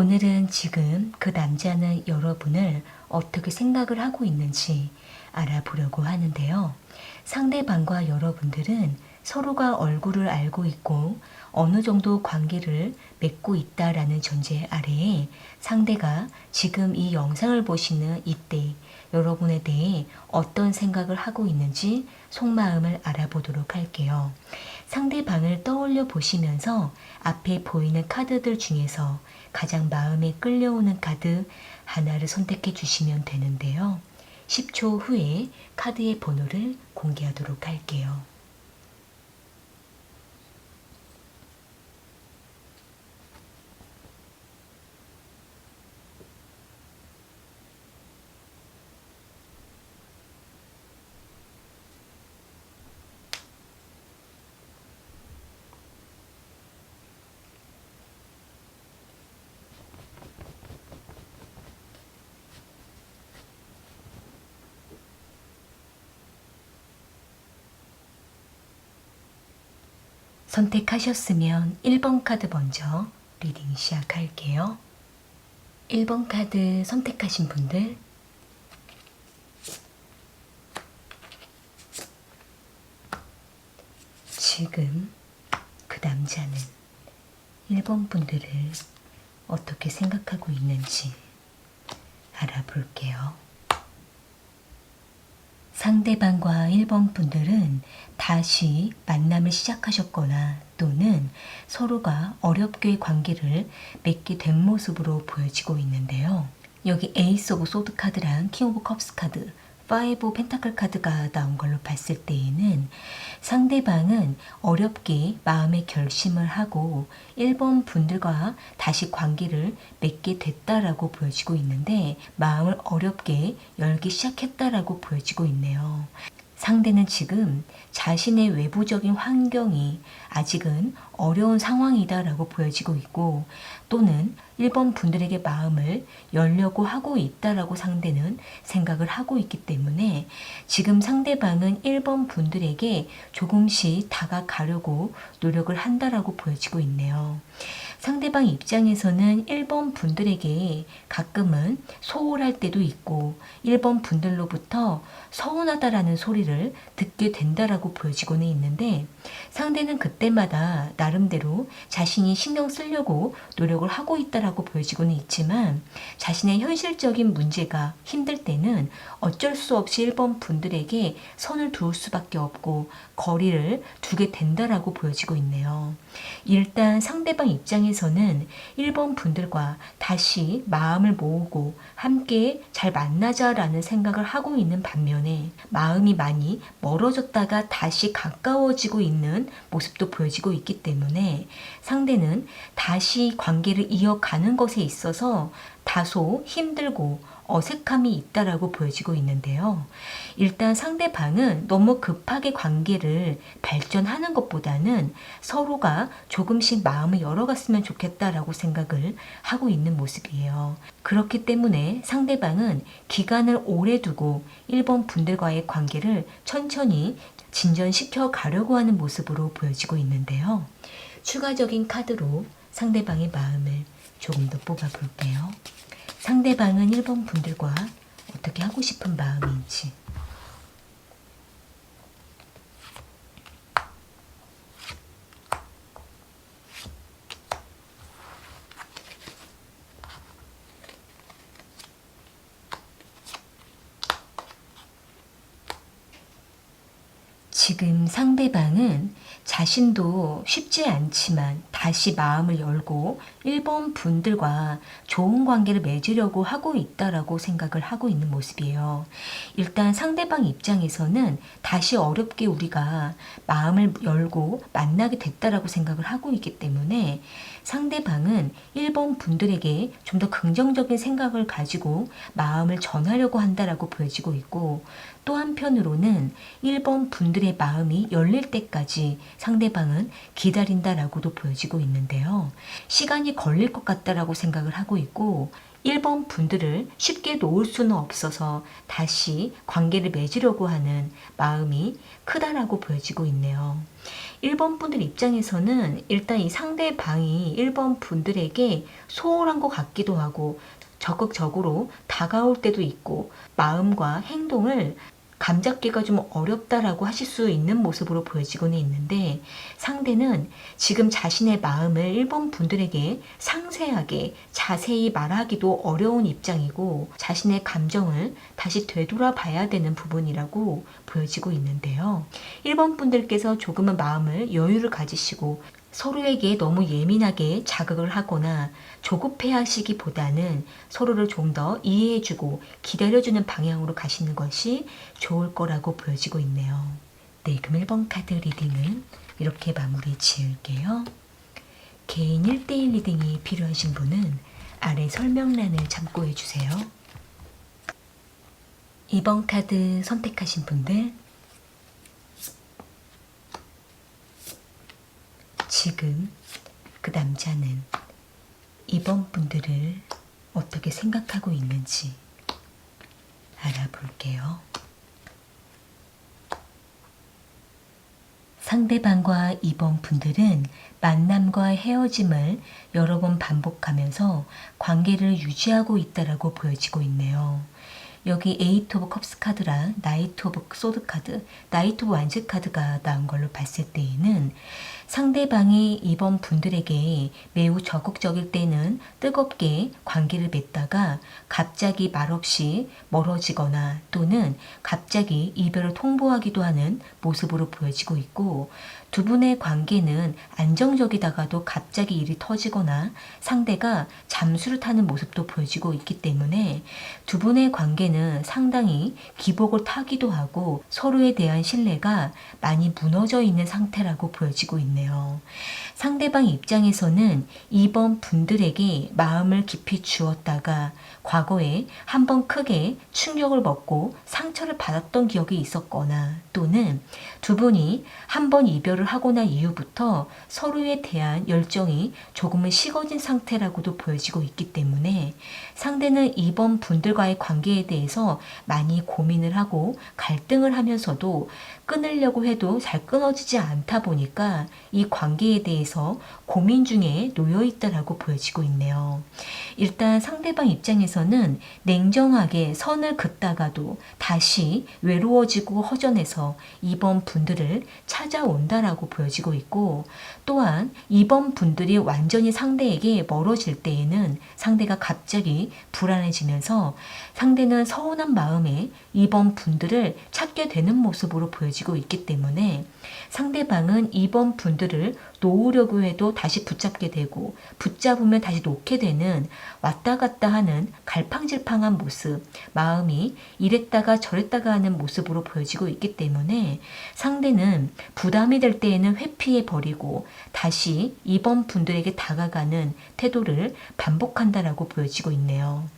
오늘은 지금 그 남자는 여러분을 어떻게 생각을 하고 있는지 알아보려고 하는데요. 상대방과 여러분들은 서로가 얼굴을 알고 있고 어느 정도 관계를 맺고 있다라는 전제 아래에 상대가 지금 이 영상을 보시는 이때 여러분에 대해 어떤 생각을 하고 있는지 속마음을 알아보도록 할게요. 상대방을 떠올려 보시면서 앞에 보이는 카드들 중에서 가장 마음에 끌려오는 카드 하나를 선택해 주시면 되는데요. 10초 후에 카드의 번호를 공개하도록 할게요. 선택하셨으면 1번 카드 먼저 리딩 시작할게요. 1번 카드 선택하신 분들 지금 그 남자는 1번 분들을 어떻게 생각하고 있는지 알아볼게요. 상대방과 1번 분들은 다시 만남을 시작하셨거나 또는 서로가 어렵게 관계를 맺게 된 모습으로 보여지고 있는데요. 여기 에이스 오브 소드 카드랑 킹 오브 컵스 카드, 파이브 펜타클 카드가 나온 걸로 봤을 때에는 상대방은 어렵게 마음의 결심을 하고 1번 분들과 다시 관계를 맺게 됐다라고 보여지고 있는데 마음을 어렵게 열기 시작했다라고 보여지고 있네요. 상대는 지금 자신의 외부적인 환경이 아직은 어려운 상황이다라고 보여지고 있고 또는 1번 분들에게 마음을 열려고 하고 있다라고 상대는 생각을 하고 있기 때문에 지금 상대방은 1번 분들에게 조금씩 다가가려고 노력을 한다라고 보여지고 있네요. 상대방 입장에서는 1번 분들에게 가끔은 소홀할 때도 있고 1번 분들로부터 서운하다라는 소리를 듣게 된다라고 보여지고는 있는데 상대는 그때마다 나름대로 자신이 신경 쓰려고 노력을 하고 있다라고 보여지고는 있지만 자신의 현실적인 문제가 힘들 때는 어쩔 수 없이 1번 분들에게 선을 두을 수밖에 없고 거리를 두게 된다라고 보여지고 있네요. 일단 상대방 입장에서는 1번 분들과 다시 마음을 모으고 함께 잘 만나자라는 생각을 하고 있는 반면에 마음이 많이 멀어졌다가 다시 가까워지고 있는 모습도 보여지고 있기 때문에 상대는 다시 관계를 이어가는 것에 있어서 다소 힘들고 어색함이 있다라고 보여지고 있는데요. 일단 상대방은 너무 급하게 관계를 발전하는 것보다는 서로가 조금씩 마음을 열어갔으면 좋겠다라고 생각을 하고 있는 모습이에요. 그렇기 때문에 상대방은 기간을 오래 두고 1번 분들과의 관계를 천천히 진전시켜 가려고 하는 모습으로 보여지고 있는데요. 추가적인 카드로 상대방의 마음을 조금 더 뽑아 볼게요. 상대방은 1번 분들과 어떻게 하고 싶은 마음인지 지금 상대방은 자신도 쉽지 않지만 다시 마음을 열고 1번 분들과 좋은 관계를 맺으려고 하고 있다라고 생각을 하고 있는 모습이에요. 일단 상대방 입장에서는 다시 어렵게 우리가 마음을 열고 만나게 됐다라고 생각을 하고 있기 때문에 상대방은 1번 분들에게 좀 더 긍정적인 생각을 가지고 마음을 전하려고 한다라고 보여지고 있고 또 한편으로는 1번 분들의 마음이 열릴 때까지 상대방은 기다린다라고도 보여지고 있는데요. 시간이 걸릴 것 같다라고 생각을 하고 있고 1번 분들을 쉽게 놓을 수는 없어서 다시 관계를 맺으려고 하는 마음이 크다라고 보여지고 있네요. 1번 분들 입장에서는 일단 이 상대방이 1번 분들에게 소홀한 것 같기도 하고 적극적으로 다가올 때도 있고 마음과 행동을 감잡기가 좀 어렵다라고 하실 수 있는 모습으로 보여지고는 있는데 상대는 지금 자신의 마음을 1번 분들에게 상세하게 자세히 말하기도 어려운 입장이고 자신의 감정을 다시 되돌아 봐야 되는 부분이라고 보여지고 있는데요. 1번 분들께서 조금은 마음을 여유를 가지시고 서로에게 너무 예민하게 자극을 하거나 조급해 하시기보다는 서로를 좀 더 이해해주고 기다려주는 방향으로 가시는 것이 좋을 거라고 보여지고 있네요. 네, 그럼 1번 카드 리딩은 이렇게 마무리 지을게요. 개인 1대1 리딩이 필요하신 분은 아래 설명란을 참고해주세요. 2번 카드 선택하신 분들 지금 그 남자는 2번 분들을 어떻게 생각하고 있는지 알아볼게요. 상대방과 2번 분들은 만남과 헤어짐을 여러 번 반복하면서 관계를 유지하고 있다라고 보여지고 있네요. 여기 에이트 오브 컵스 카드랑 나이트 오브 소드 카드, 나이트 오브 완즈 카드가 나온 걸로 봤을 때에는 상대방이 2번 분들에게 매우 적극적일 때는 뜨겁게 관계를 맺다가 갑자기 말없이 멀어지거나 또는 갑자기 이별을 통보하기도 하는 모습으로 보여지고 있고 두 분의 관계는 안정적이다가도 갑자기 일이 터지거나 상대가 잠수를 타는 모습도 보여지고 있기 때문에 두 분의 관계는 상당히 기복을 타기도 하고 서로에 대한 신뢰가 많이 무너져 있는 상태라고 보여지고 있네요. 상대방 입장에서는 2번 분들에게 마음을 깊이 주었다가 과거에 한번 크게 충격을 먹고 상처를 받았던 기억이 있었거나 또는 두 분이 한번 이별을 하고 난 이후부터 서로에 대한 열정이 조금은 식어진 상태라고도 보여지고 있기 때문에 상대는 2번 분들과의 관계에 대해서 많이 고민을 하고 갈등을 하면서도 끊으려고 해도 잘 끊어지지 않다 보니까 이 관계에 대해서 고민 중에 놓여 있다라고 보여지고 있네요. 일단 상대방 입장에서는 냉정하게 선을 긋다가도 다시 외로워지고 허전해서 2번 분들을 찾아온다라고 보여지고 있고 또한 2번 분들이 완전히 상대에게 멀어질 때에는 상대가 갑자기 불안해지면서 상대는 서운한 마음에 2번 분들을 찾게 되는 모습으로 보여지고 있기 때문에 상대방은 2번 분들을 놓으려고 해도 다시 붙잡게 되고 붙잡으면 다시 놓게 되는 왔다 갔다 하는 갈팡질팡한 모습, 마음이 이랬다가 저랬다가 하는 모습으로 보여지고 있기 때문에 상대는 부담이 될 때에는 회피해 버리고 다시 2번 분들에게 다가가는 태도를 반복한다라고 보여지고 있네요.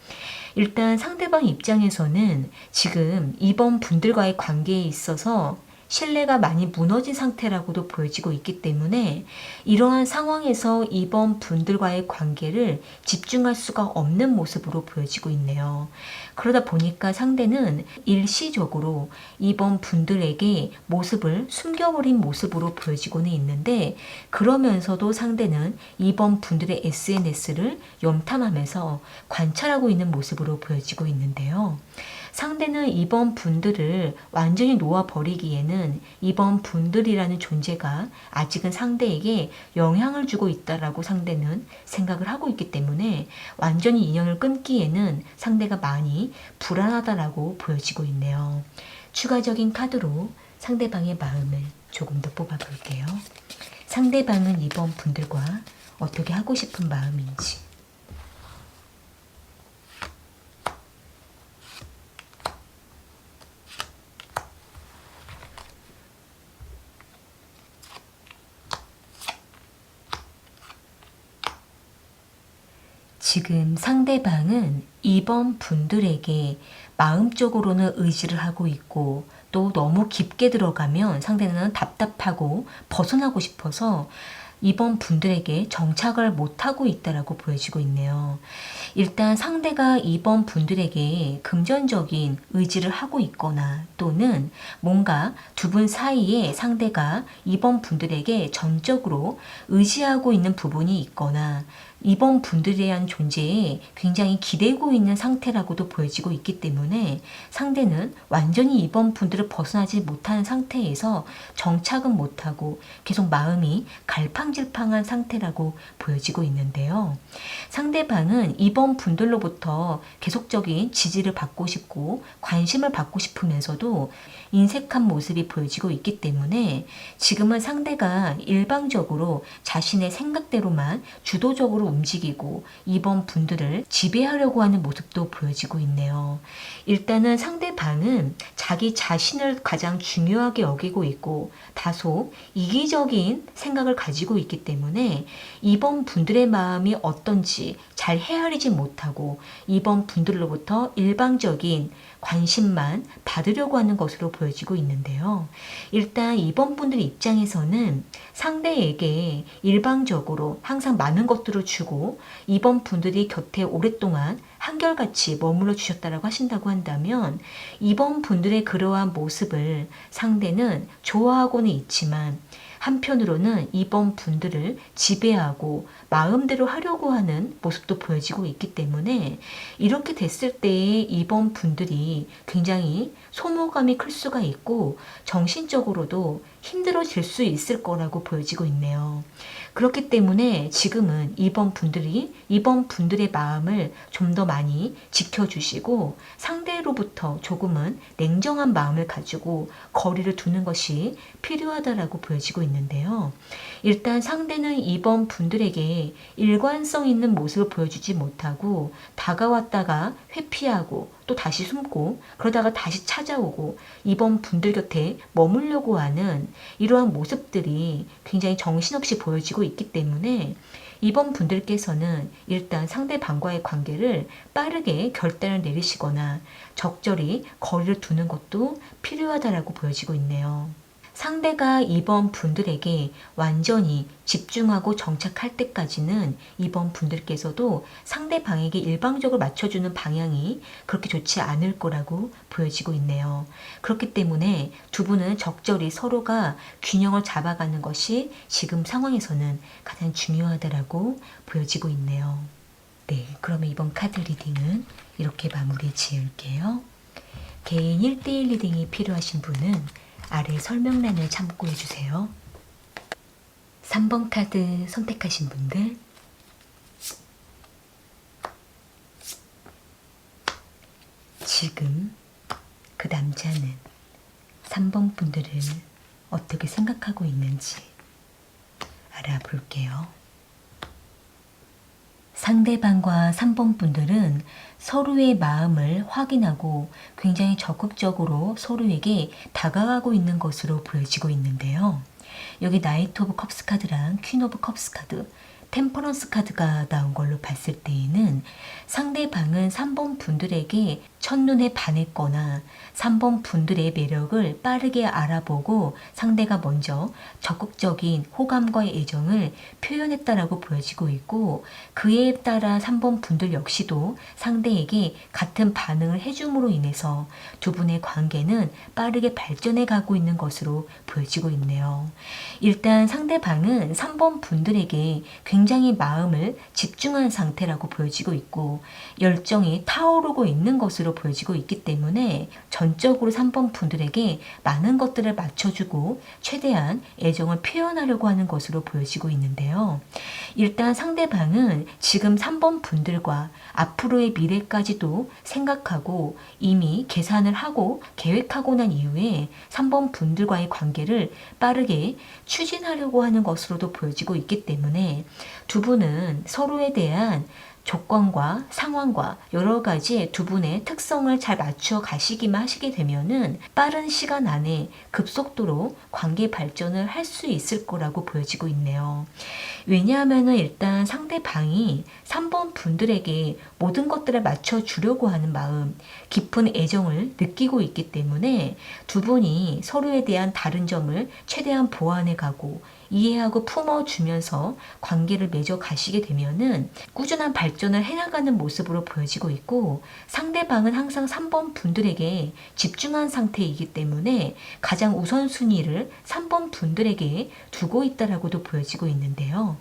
일단 상대방 입장에서는 지금 2번 분들과의 관계에 있어서 신뢰가 많이 무너진 상태라고도 보여지고 있기 때문에 이러한 상황에서 2번 분들과의 관계를 집중할 수가 없는 모습으로 보여지고 있네요. 그러다 보니까 상대는 일시적으로 2번 분들에게 모습을 숨겨버린 모습으로 보여지고는 있는데 그러면서도 상대는 2번 분들의 SNS를 염탐하면서 관찰하고 있는 모습으로 보여지고 있는데요. 상대는 2번 분들을 완전히 놓아버리기에는 2번 분들이라는 존재가 아직은 상대에게 영향을 주고 있다라고 상대는 생각을 하고 있기 때문에 완전히 인연을 끊기에는 상대가 많이 불안하다라고 보여지고 있네요. 추가적인 카드로 상대방의 마음을 조금 더 뽑아볼게요. 상대방은 2번 분들과 어떻게 하고 싶은 마음인지 지금 상대방은 2번 분들에게 마음적으로는 의지를 하고 있고 또 너무 깊게 들어가면 상대는 답답하고 벗어나고 싶어서 이번 분들에게 정착을 못하고 있다라고 보여지고 있네요. 일단 상대가 이번 분들에게 금전적인 의지를 하고 있거나 또는 뭔가 두 분 사이에 상대가 이번 분들에게 전적으로 의지하고 있는 부분이 있거나 이번 분들에 대한 존재에 굉장히 기대고 있는 상태라고도 보여지고 있기 때문에 상대는 완전히 이번 분들을 벗어나지 못하는 상태에서 정착은 못하고 계속 마음이 갈팡질팡한 상태라고 보여지고 있는데요. 상대방은 이번 분들로부터 계속적인 지지를 받고 싶고 관심을 받고 싶으면서도 인색한 모습이 보여지고 있기 때문에 지금은 상대가 일방적으로 자신의 생각대로만 주도적으로 움직이고 이번 분들을 지배하려고 하는 모습도 보여지고 있네요. 일단은 상대방은 자기 자신을 가장 중요하게 여기고 있고 다소 이기적인 생각을 가지고 있기 때문에 이번 분들의 마음이 어떤지 잘 헤아리지 못하고 이번 분들로부터 일방적인 관심만 받으려고 하는 것으로 보여지고 있는데요. 일단 이번 분들 입장에서는 상대에게 일방적으로 항상 많은 것들을 주고 이번 분들이 곁에 오랫동안 한결같이 머물러 주셨다라고 하신다고 한다면 이번 분들의 그러한 모습을 상대는 좋아하고는 있지만 한편으로는 이번 분들을 지배하고 마음대로 하려고 하는 모습도 보여지고 있기 때문에 이렇게 됐을 때에 이번 분들이 굉장히 소모감이 클 수가 있고 정신적으로도 힘들어질 수 있을 거라고 보여지고 있네요. 그렇기 때문에 지금은 이번 분들의 마음을 좀 더 많이 지켜주시고 상대로부터 조금은 냉정한 마음을 가지고 거리를 두는 것이 필요하다라고 보여지고 있는데요. 일단 상대는 이번 분들에게 일관성 있는 모습을 보여주지 못하고 다가왔다가 회피하고 또 다시 숨고 그러다가 다시 찾아오고 이번 분들 곁에 머물려고 하는 이러한 모습들이 굉장히 정신없이 보여지고 있기 때문에 이번 분들께서는 일단 상대방과의 관계를 빠르게 결단을 내리시거나 적절히 거리를 두는 것도 필요하다라고 보여지고 있네요. 상대가 이번 분들에게 완전히 집중하고 정착할 때까지는 이번 분들께서도 상대방에게 일방적으로 맞춰주는 방향이 그렇게 좋지 않을 거라고 보여지고 있네요. 그렇기 때문에 두 분은 적절히 서로가 균형을 잡아가는 것이 지금 상황에서는 가장 중요하다라고 보여지고 있네요. 네, 그러면 이번 카드 리딩은 이렇게 마무리 지을게요. 개인 1대1 리딩이 필요하신 분은 아래 설명란을 참고해 주세요. 3번 카드 선택하신 분들 지금 그 남자는 3번 분들을 어떻게 생각하고 있는지 알아볼게요. 상대방과 3번 분들은 서로의 마음을 확인하고 굉장히 적극적으로 서로에게 다가가고 있는 것으로 보여지고 있는데요. 여기 나이트 오브 컵스 카드랑 퀸 오브 컵스 카드, 템퍼런스 카드가 나온 걸로 봤을 때에는 상대방은 3번 분들에게 첫눈에 반했거나 3번 분들의 매력을 빠르게 알아보고 상대가 먼저 적극적인 호감과의 애정을 표현했다라고 보여지고 있고 그에 따라 3번 분들 역시도 상대에게 같은 반응을 해줌으로 인해서 두 분의 관계는 빠르게 발전해 가고 있는 것으로 보여지고 있네요. 일단 상대방은 3번 분들에게 굉장히 마음을 집중한 상태라고 보여지고 있고 열정이 타오르고 있는 것으로 보여지고 있기 때문에 전적으로 3번 분들에게 많은 것들을 맞춰주고 최대한 애정을 표현하려고 하는 것으로 보여지고 있는데요. 일단 상대방은 지금 3번 분들과 앞으로의 미래까지도 생각하고 이미 계산을 하고 계획하고 난 이후에 3번 분들과의 관계를 빠르게 추진하려고 하는 것으로도 보여지고 있기 때문에 두 분은 서로에 대한 조건과 상황과 여러 가지 두 분의 특성을 잘 맞춰 가시기만 하시게 되면은 빠른 시간 안에 급속도로 관계 발전을 할 수 있을 거라고 보여지고 있네요. 왜냐하면은 일단 상대방이 3번 분들에게 모든 것들을 맞춰 주려고 하는 마음, 깊은 애정을 느끼고 있기 때문에 두 분이 서로에 대한 다른 점을 최대한 보완해 가고 이해하고 품어주면서 관계를 맺어 가시게 되면은 꾸준한 발전을 해나가는 모습으로 보여지고 있고, 상대방은 항상 3번 분들에게 집중한 상태이기 때문에 가장 우선순위를 3번 분들에게 두고 있다라고도 보여지고 있는데요.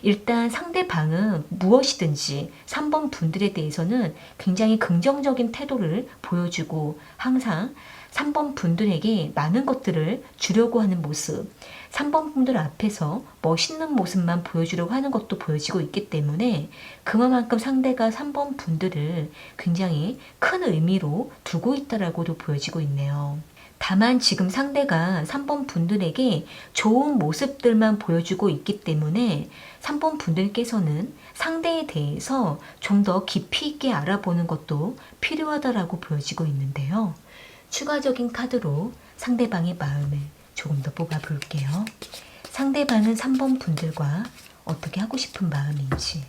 일단 상대방은 무엇이든지 3번 분들에 대해서는 굉장히 긍정적인 태도를 보여주고 항상 3번 분들에게 많은 것들을 주려고 하는 모습, 3번 분들 앞에서 멋있는 모습만 보여주려고 하는 것도 보여지고 있기 때문에 그만큼 상대가 3번 분들을 굉장히 큰 의미로 두고 있다라고도 보여지고 있네요. 다만 지금 상대가 3번 분들에게 좋은 모습들만 보여주고 있기 때문에 3번 분들께서는 상대에 대해서 좀 더 깊이 있게 알아보는 것도 필요하다라고 보여지고 있는데요. 추가적인 카드로 상대방의 마음을 조금 더 뽑아 볼게요. 상대방은 3번 분들과 어떻게 하고 싶은 마음인지.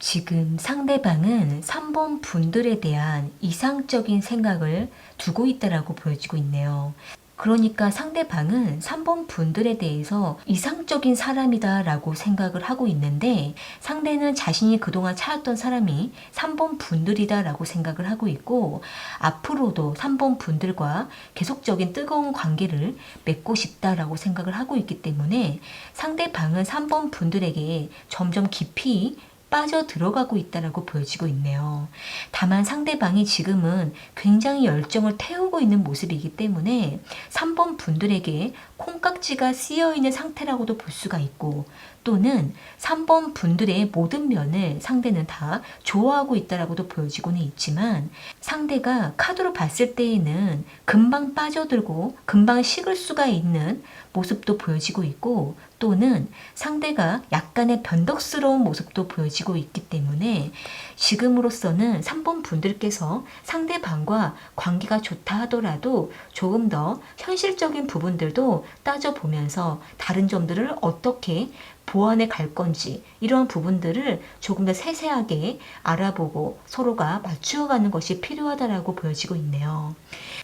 지금 상대방은 3번 분들에 대한 이상적인 생각을 두고 있다라고 보여지고 있네요. 그러니까 상대방은 3번 분들에 대해서 이상적인 사람이다라고 생각을 하고 있는데, 상대는 자신이 그동안 찾았던 사람이 3번 분들이다라고 생각을 하고 있고, 앞으로도 3번 분들과 계속적인 뜨거운 관계를 맺고 싶다라고 생각을 하고 있기 때문에 상대방은 3번 분들에게 점점 깊이 빠져 들어가고 있다라고 보여지고 있네요. 다만 상대방이 지금은 굉장히 열정을 태우고 있는 모습이기 때문에 3번 분들에게 콩깍지가 쓰여 있는 상태라고도 볼 수가 있고, 또는 3번 분들의 모든 면을 상대는 다 좋아하고 있다라고도 보여지고는 있지만, 상대가 카드로 봤을 때에는 금방 빠져들고 금방 식을 수가 있는 모습도 보여지고 있고, 또는 상대가 약간의 변덕스러운 모습도 보여지고 있기 때문에 지금으로서는 3번 분들께서 상대방과 관계가 좋다 하더라도 조금 더 현실적인 부분들도 따져보면서 다른 점들을 어떻게 보완해 갈 건지, 이러한 부분들을 조금 더 세세하게 알아보고 서로가 맞추어가는 것이 필요하다라고 보여지고 있네요.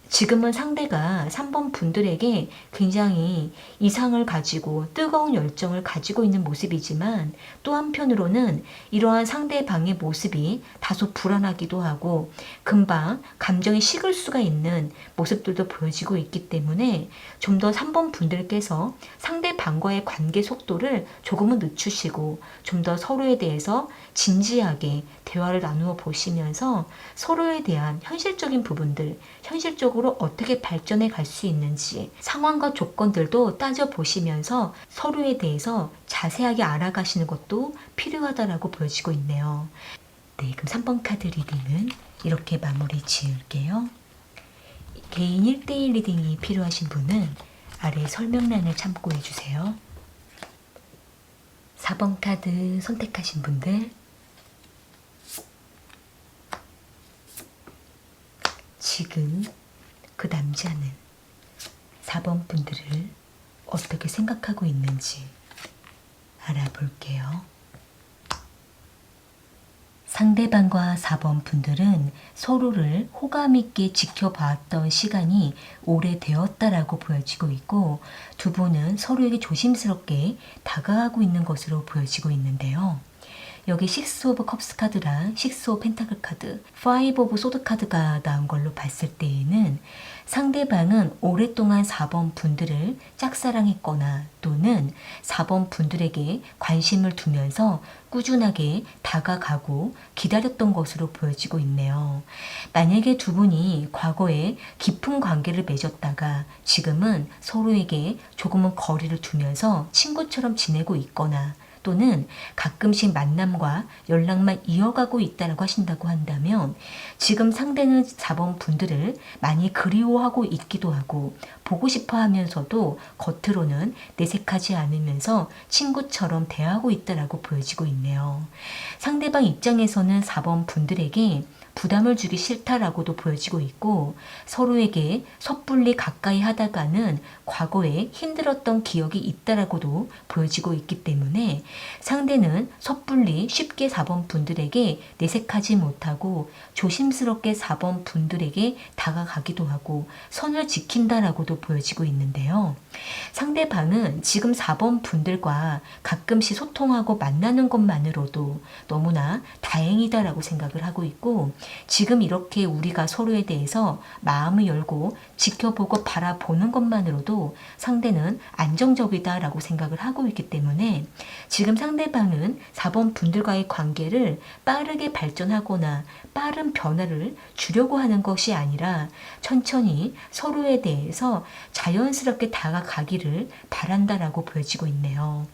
지금은 상대가 3번 분들에게 굉장히 이상을 가지고 뜨거운 열정을 가지고 있는 모습이지만, 또 한편으로는 이러한 상대방의 모습이 다소 불안하기도 하고 금방 감정이 식을 수가 있는 모습들도 보여지고 있기 때문에 좀 더 3번 분들께서 상대방과의 관계 속도를 조금은 늦추시고 좀 더 서로에 대해서 진지하게 대화를 나누어 보시면서 서로에 대한 현실적인 부분들, 현실적으로 어떻게 발전해 갈 수 있는지 상황과 조건들도 따져보시면서 서로에 대해서 자세하게 알아가시는 것도 필요하다라고 보여지고 있네요. 네, 그럼 3번 카드 리딩은 이렇게 마무리 지을게요. 개인 1대1 리딩이 필요하신 분은 아래 설명란을 참고해 주세요. 4번 카드 선택하신 분들, 지금 그 남자는 4번 분들을 어떻게 생각하고 있는지 알아볼게요. 상대방과 4번 분들은 서로를 호감 있게 지켜봤던 시간이 오래되었다라고 보여지고 있고, 두 분은 서로에게 조심스럽게 다가가고 있는 것으로 보여지고 있는데요. 여기 6 오브 컵스 카드랑 6 오브 펜타클 카드, 5 오브 소드 카드가 나온 걸로 봤을 때에는 상대방은 오랫동안 4번 분들을 짝사랑했거나 또는 4번 분들에게 관심을 두면서 꾸준하게 다가가고 기다렸던 것으로 보여지고 있네요. 만약에 두 분이 과거에 깊은 관계를 맺었다가 지금은 서로에게 조금은 거리를 두면서 친구처럼 지내고 있거나 또는 가끔씩 만남과 연락만 이어가고 있다고 하신다고 한다면, 지금 상대는 4번 분들을 많이 그리워하고 있기도 하고 보고 싶어 하면서도 겉으로는 내색하지 않으면서 친구처럼 대하고 있다고 보여지고 있네요. 상대방 입장에서는 4번 분들에게 부담을 주기 싫다라고도 보여지고 있고, 서로에게 섣불리 가까이 하다가는 과거에 힘들었던 기억이 있다라고도 보여지고 있기 때문에 상대는 섣불리 쉽게 4번 분들에게 내색하지 못하고 조심스럽게 4번 분들에게 다가가기도 하고 선을 지킨다라고도 보여지고 있는데요. 상대방은 지금 4번 분들과 가끔씩 소통하고 만나는 것만으로도 너무나 다행이다라고 생각을 하고 있고, 지금 이렇게 우리가 서로에 대해서 마음을 열고 지켜보고 바라보는 것만으로도 상대는 안정적이다라고 생각을 하고 있기 때문에 지금 상대방은 4번 분들과의 관계를 빠르게 발전하거나 빠른 변화를 주려고 하는 것이 아니라 천천히 서로에 대해서 자연스럽게 다가가기를 바란다라고 보여지고 있네요.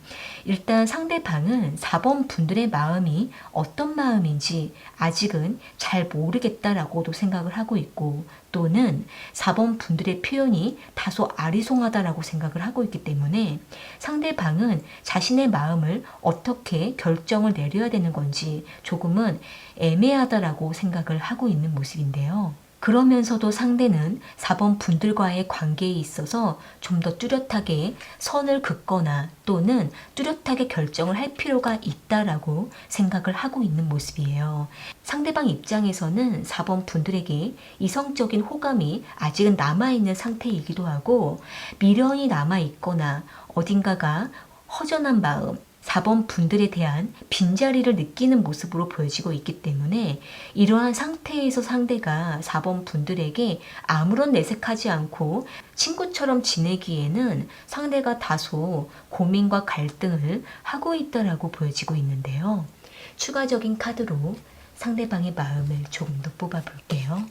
일단 상대방은 4번 분들의 마음이 어떤 마음인지 아직은 잘 모르겠다라고도 생각을 하고 있고, 또는 4번 분들의 표현이 다소 아리송하다라고 생각을 하고 있기 때문에 상대방은 자신의 마음을 어떻게 결정을 내려야 되는 건지 조금은 애매하다라고 생각을 하고 있는 모습인데요. 그러면서도 상대는 4번 분들과의 관계에 있어서 좀 더 뚜렷하게 선을 긋거나 또는 뚜렷하게 결정을 할 필요가 있다라고 생각을 하고 있는 모습이에요. 상대방 입장에서는 4번 분들에게 이성적인 호감이 아직은 남아있는 상태이기도 하고, 미련이 남아있거나 어딘가가 허전한 마음, 4번 분들에 대한 빈자리를 느끼는 모습으로 보여지고 있기 때문에 이러한 상태에서 상대가 4번 분들에게 아무런 내색하지 않고 친구처럼 지내기에는 상대가 다소 고민과 갈등을 하고 있다라고 보여지고 있는데요. 추가적인 카드로 상대방의 마음을 조금 더 뽑아볼게요.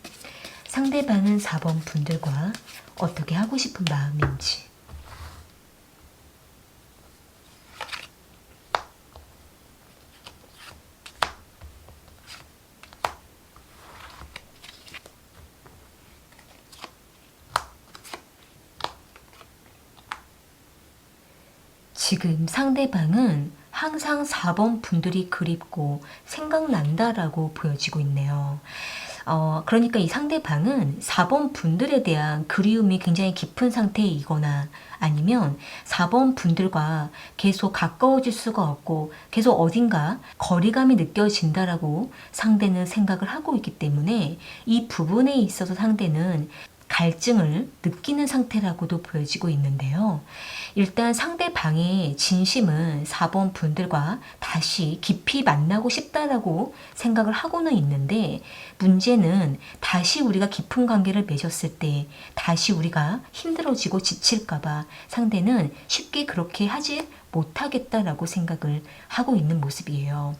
상대방은 4번 분들과 어떻게 하고 싶은 마음인지, 지금 상대방은 항상 4번 분들이 그립고 생각난다라고 보여지고 있네요. 그러니까 이 상대방은 4번 분들에 대한 그리움이 굉장히 깊은 상태이거나 아니면 4번 분들과 계속 가까워질 수가 없고 계속 어딘가 거리감이 느껴진다라고 상대는 생각을 하고 있기 때문에 이 부분에 있어서 상대는 갈증을 느끼는 상태라고도 보여지고 있는데요. 일단 상대방의 진심은 4번 분들과 다시 깊이 만나고 싶다라고 생각을 하고는 있는데, 문제는 다시 우리가 깊은 관계를 맺었을 때 다시 우리가 힘들어지고 지칠까봐 상대는 쉽게 그렇게 하지 못하겠다라고 생각을 하고 있는 모습이에요.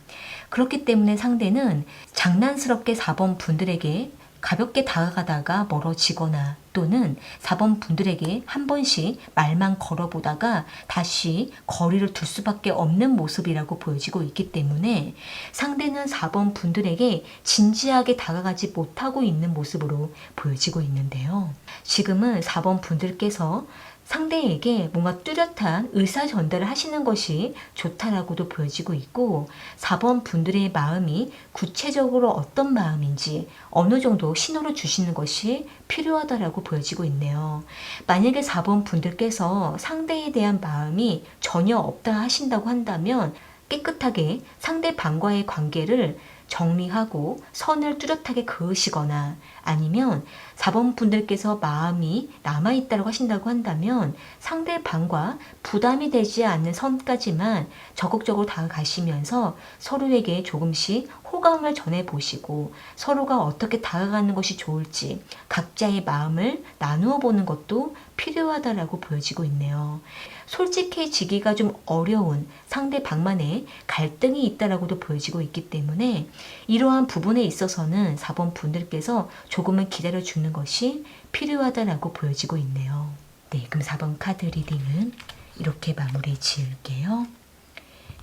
그렇기 때문에 상대는 장난스럽게 4번 분들에게 가볍게 다가가다가 멀어지거나 또는 4번 분들에게 한 번씩 말만 걸어보다가 다시 거리를 둘 수밖에 없는 모습이라고 보여지고 있기 때문에 상대는 4번 분들에게 진지하게 다가가지 못하고 있는 모습으로 보여지고 있는데요. 지금은 4번 분들께서 상대에게 뭔가 뚜렷한 의사 전달을 하시는 것이 좋다라고도 보여지고 있고, 4번 분들의 마음이 구체적으로 어떤 마음인지 어느 정도 신호를 주시는 것이 필요하다라고 보여지고 있네요. 만약에 4번 분들께서 상대에 대한 마음이 전혀 없다 하신다고 한다면 깨끗하게 상대방과의 관계를 정리하고 선을 뚜렷하게 그으시거나, 아니면 4번 분들께서 마음이 남아있다고 하신다고 한다면 상대방과 부담이 되지 않는 선까지만 적극적으로 다가가시면서 서로에게 조금씩 호감을 전해보시고 서로가 어떻게 다가가는 것이 좋을지 각자의 마음을 나누어 보는 것도 필요하다라고 보여지고 있네요. 솔직해지기가 좀 어려운 상대방만의 갈등이 있다라고도 보여지고 있기 때문에 이러한 부분에 있어서는 4번 분들께서 조금은 기다려주는 것이 필요하다라고 보여지고 있네요. 네, 그럼 4번 카드 리딩은 이렇게 마무리 지을게요.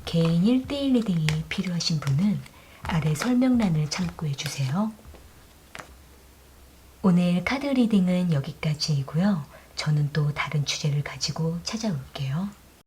개인 1대1 리딩이 필요하신 분은 아래 설명란을 참고해 주세요. 오늘 카드 리딩은 여기까지이고요. 저는 또 다른 주제를 가지고 찾아올게요.